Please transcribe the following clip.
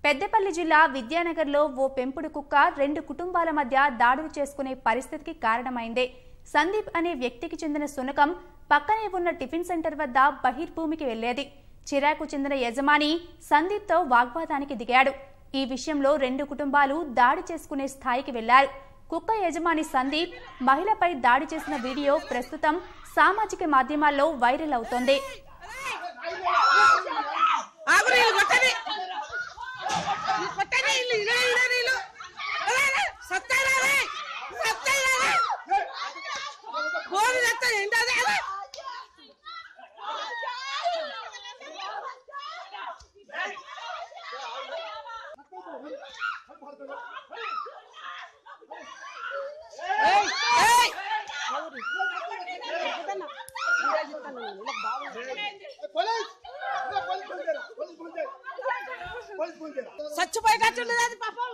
పెద్దపల్లి జిల్లా విద్యానగర్లో ఓ పెంపుడు కుక్క రెండు కుటుంబాల మధ్య దాడులు చేసుకునే పరిస్థితికి కారణమైంది. సందీప్ అనే వ్యక్తికి చెందిన శునకం పక్కనే ఉన్న టిఫిన్ సెంటర్ వద్ద బహిర్భూమికి వెళ్లేది. చిరాకు చెందిన యజమాని సందీప్తో వాగ్వాదానికి దిగాడు. ఈ విషయంలో రెండు కుటుంబాలు దాడి చేసుకునే స్థాయికి వెళ్లారు. కుక్క యజమాని సందీప్ మహిళపై దాడి చేసిన వీడియో ప్రస్తుతం సామాజిక మాధ్యమాల్లో వైరల్ అవుతోంది. చచ్చిపోయేటట్టు పాపం